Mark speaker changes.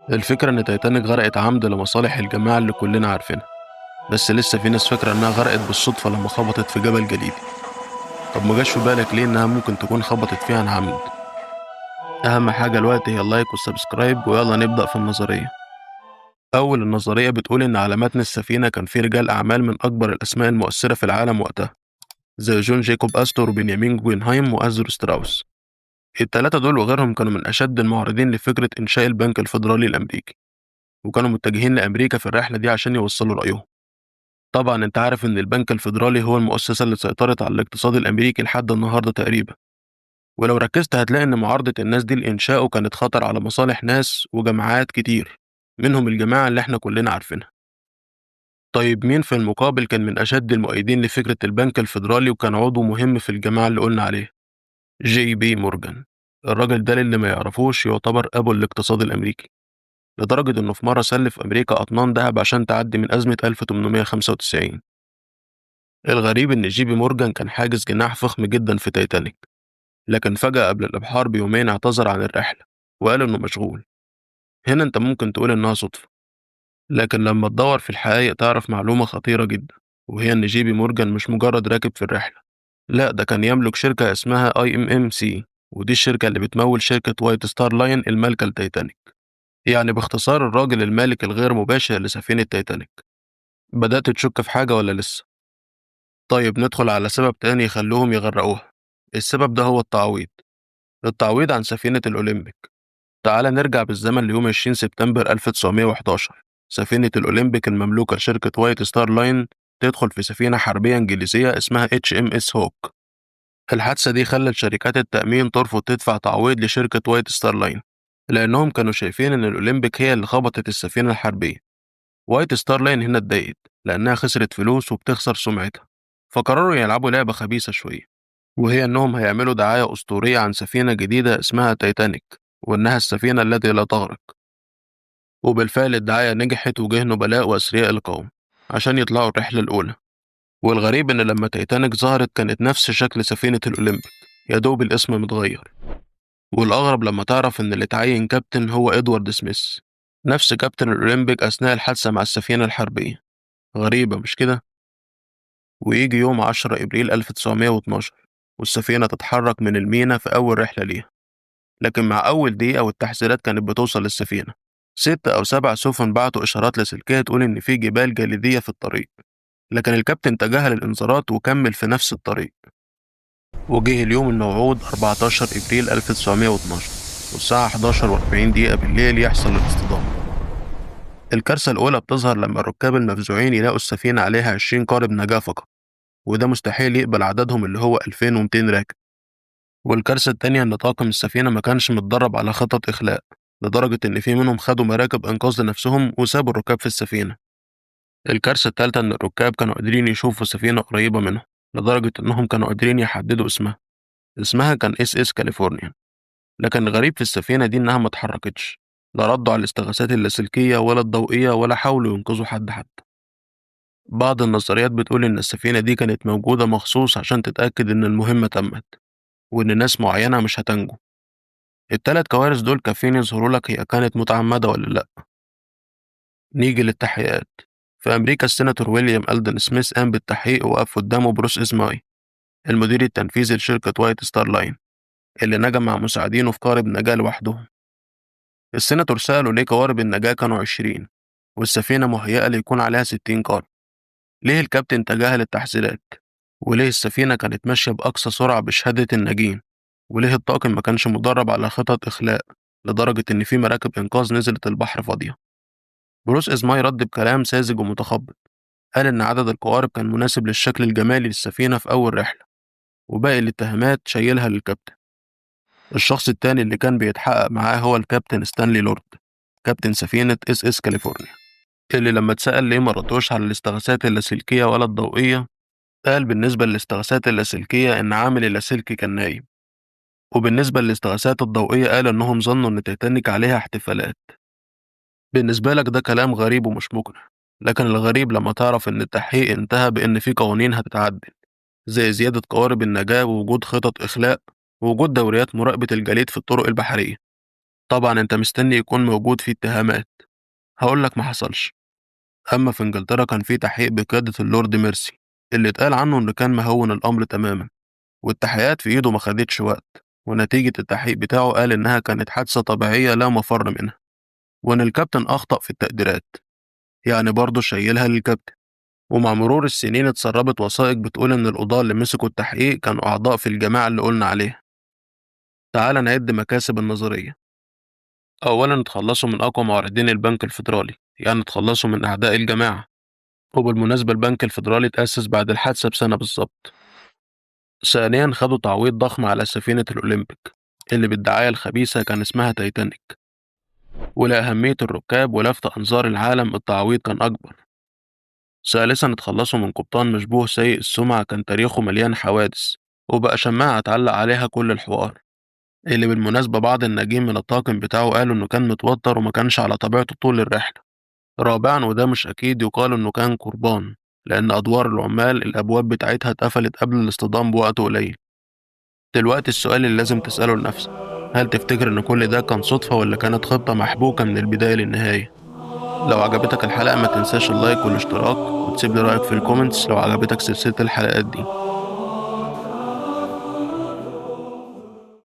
Speaker 1: الفكرة إن تايتانيك غرقت عمد لمصالح الجماعة اللي كلنا عارفينها، بس لسه في ناس فاكرة إنها غرقت بالصدفة لما خبطت في جبل جليدي. طب ما جاش في بالك ليه إنها ممكن تكون خبطت فيها عن عمد؟ أهم حاجة الوقت هي اللايك والسبسكرايب، ويلا نبدأ في النظرية. أول النظرية بتقول إن على متن السفينة كان في رجال أعمال من أكبر الأسماء المؤثرة في العالم وقتها، زي جون جاكوب أستور وبنيامين جوينهايم وأزر ستراوس. التلاتة دول وغيرهم كانوا من أشد المعارضين لفكرة إنشاء البنك الفيدرالي الأمريكي، وكانوا متجهين لأمريكا في الرحلة دي عشان يوصلوا رأيهم. طبعا انت عارف ان البنك الفيدرالي هو المؤسسة اللي سيطرت على الاقتصاد الامريكي لحد النهاردة تقريبا، ولو ركزت هتلاقي ان معارضة الناس دي لإنشائه كانت خطر على مصالح ناس وجماعات كتير، منهم الجماعة اللي احنا كلنا عارفينها. طيب مين في المقابل كان من أشد المؤيدين لفكرة البنك الفيدرالي وكان عضو مهم في الجماعة اللي قلنا عليه؟ جي بي مورجان. الراجل ده اللي ما يعرفوش يعتبر أبو الاقتصاد الأمريكي، لدرجة إنه في مرة سلف أمريكا أطنان ذهب عشان تعدي من أزمة 1895. الغريب إن جي بي مورجان كان حاجز جناح فخم جدا في تايتانيك، لكن فجأة قبل الإبحار بيومين اعتذر عن الرحلة وقال إنه مشغول. هنا أنت ممكن تقول إنها صدفة، لكن لما تدور في الحقائق تعرف معلومة خطيرة جدا، وهي إن جي بي مورجان مش مجرد راكب في الرحلة، لا ده كان يملك شركة اسمها IMMC، ودي الشركة اللي بتمول شركة وايت ستار لاين المالكة لتايتانيك. يعني باختصار الراجل المالك الغير مباشر لسفينة تايتانيك. بدأت تشك في حاجة ولا لسه؟ طيب ندخل على سبب تاني يخلوهم يغرقوها. السبب ده هو التعويض. التعويض عن سفينة الأولمبيك. تعال نرجع بالزمن ليوم 20 سبتمبر 1911. سفينة الأولمبيك المملوكة لشركة وايت ستار لاين تدخل في سفينة حربية إنجليزية اسمها HMS هوك. الحادثة دي خلت شركات التأمين ترفض تدفع تعويض لشركة وايت ستار لاين، لأنهم كانوا شايفين إن الأولمبيك هي اللي خبطت السفينة الحربية. وايت ستار لاين هنا اتضايقت لأنها خسرت فلوس وبتخسر سمعتها، فقرروا يلعبوا لعبة خبيثة شوية، وهي إنهم هيعملوا دعاية أسطورية عن سفينة جديدة اسمها تايتانيك، وإنها السفينة التي لا تغرق. وبالفعل الدعاية نجحت وجه نبلاء وأثرياء القوم عشان يطلعوا الرحلة الأولى. والغريب إن لما تايتانيك ظهرت كانت نفس شكل سفينة الأولمبيك، يا دوب الاسم متغير. والأغرب لما تعرف إن اللي اتعين كابتن هو إدوارد سميث، نفس كابتن الأولمبيك أثناء الحادثة مع السفينة الحربية. غريبة مش كده؟ ويجي يوم 10 إبريل 1912 والسفينة تتحرك من المينا في أول رحلة ليها، لكن مع أول دقيقة والتحذيرات كانت بتوصل للسفينة، 6 أو 7 سفن بعتوا إشارات لاسلكية تقول إن في جبال جليدية في الطريق، لكن الكابتن تجاهل الإنذارات وكمل في نفس الطريق. وجه اليوم الموعود 14 إبريل 1912 والساعة 11:40 بالليل يحصل الاصطدام. الكارثة الأولى بتظهر لما الركاب المفزوعين يلاقوا السفينة عليها 20 قارب نجاة فقط، وده مستحيل يقبل عددهم اللي هو 2200 راكب. والكارثة التانية إن طاقم السفينة ما كانش متدرب على خطط إخلاء، لدرجة إن في منهم خدوا مراكب إنقاذ لنفسهم وسابوا الركاب في السفينة. الكارثة التالتة إن الركاب كانوا قادرين يشوفوا سفينة قريبة منهم، لدرجة إنهم كانوا قادرين يحددوا اسمها كان اس كاليفورنيا. لكن الغريب في السفينة دي إنها ما اتحركتش، لا ردوا على الاستغاثات اللاسلكية ولا الضوئية ولا حاولوا ينقذوا حد حتى. بعض النظريات بتقول إن السفينة دي كانت موجودة مخصوص عشان تتأكد إن المهمة تمت، وإن ناس معينة مش هتنجو. التلات كوارث دول كافيين يظهروا لك هي كانت متعمدة ولا لأ. نيجي للتحقيقات. في أمريكا السيناتور ويليام ألدن سميث قام بالتحقيق ووقف قدامه بروس إزماي، المدير التنفيذي لشركة وايت ستار لاين، اللي نجا مع مساعدينه في قارب نجاة لوحدهم. السيناتور سأله ليه قوارب النجاة كانوا 20 والسفينة مهيئة ليكون عليها 60 قارب؟ ليه الكابتن تجاهل التحذيرات؟ وليه السفينة كانت ماشية بأقصى سرعة بشهادة الناجين؟ وليه الطاقم ما كانش مدرب على خطط إخلاء، لدرجة إن في مراكب إنقاذ نزلت البحر فاضية؟ بروس إزماي رد بكلام ساذج ومتخبط، قال إن عدد القوارب كان مناسب للشكل الجمالي للسفينة في أول رحلة، وباقي الاتهامات شايلها للكابتن. الشخص التاني اللي كان بيتحقق معاه هو الكابتن ستانلي لورد، كابتن سفينة اس كاليفورنيا، اللي لما اتسأل ليه ما ردوش على الاستغاثات اللاسلكية ولا الضوئية، قال بالنسبة للاستغاثات اللاسلكية إن عامل اللاسلكي كان نايم، وبالنسبة للاستغاثات الضوئية قال إنهم ظنوا إن تيتانيك عليها احتفالات. بالنسبة لك ده كلام غريب ومش مقنع، لكن الغريب لما تعرف إن التحقيق انتهى بإن في قوانين هتتعدل، زي زيادة قوارب النجاة ووجود خطط إخلاء ووجود دوريات مراقبة الجليد في الطرق البحرية. طبعا انت مستني يكون موجود فيه اتهامات. هقولك ما حصلش. أما في إنجلترا كان في تحقيق بقيادة اللورد ميرسي، اللي اتقال عنه إنه كان مهون الأمر تماما، والتحقيقات في إيده ما خدتش وقت، ونتيجة التحقيق بتاعه قال إنها كانت حادثة طبيعية لا مفر منها، وإن الكابتن أخطأ في التقديرات، يعني برضه شايلها للكابتن. ومع مرور السنين اتسربت وثائق بتقول إن القضاة اللي مسكوا التحقيق كانوا أعضاء في الجماعة اللي قلنا عليها. تعال نعد مكاسب النظرية. أولا اتخلصوا من أقوى موردين البنك الفيدرالي، يعني اتخلصوا من أعداء الجماعة. وبالمناسبة البنك الفيدرالي اتأسس بعد الحادثة بسنة بالظبط. ثانيا خدوا تعويض ضخم على سفينة الأولمبيك، اللي بالدعاية الخبيثة كان اسمها تايتانيك. ولأهمية الركاب ولفت أنظار العالم التعويض كان أكبر. ثالثا اتخلصوا من قبطان مشبوه سيء السمعة كان تاريخه مليان حوادث، وبقى شماعة اتعلق عليها كل الحوار، اللي بالمناسبة بعض الناجين من الطاقم بتاعه قالوا إنه كان متوتر وما كانش على طبيعته طول الرحلة. رابعا وده مش أكيد يقال إنه كان قربان، لأن أدوار العمال الأبواب بتاعتها اتقفلت قبل الاصطدام بوقت قليل. دلوقتي السؤال اللي لازم تسأله لنفسك، هل تفتكر إن كل ده كان صدفة ولا كانت خطة محبوكة من البداية للنهاية؟ لو عجبتك الحلقة ما تنساش اللايك والاشتراك، وتسيب لي رأيك في الكومنتس لو عجبتك سلسلة الحلقات دي.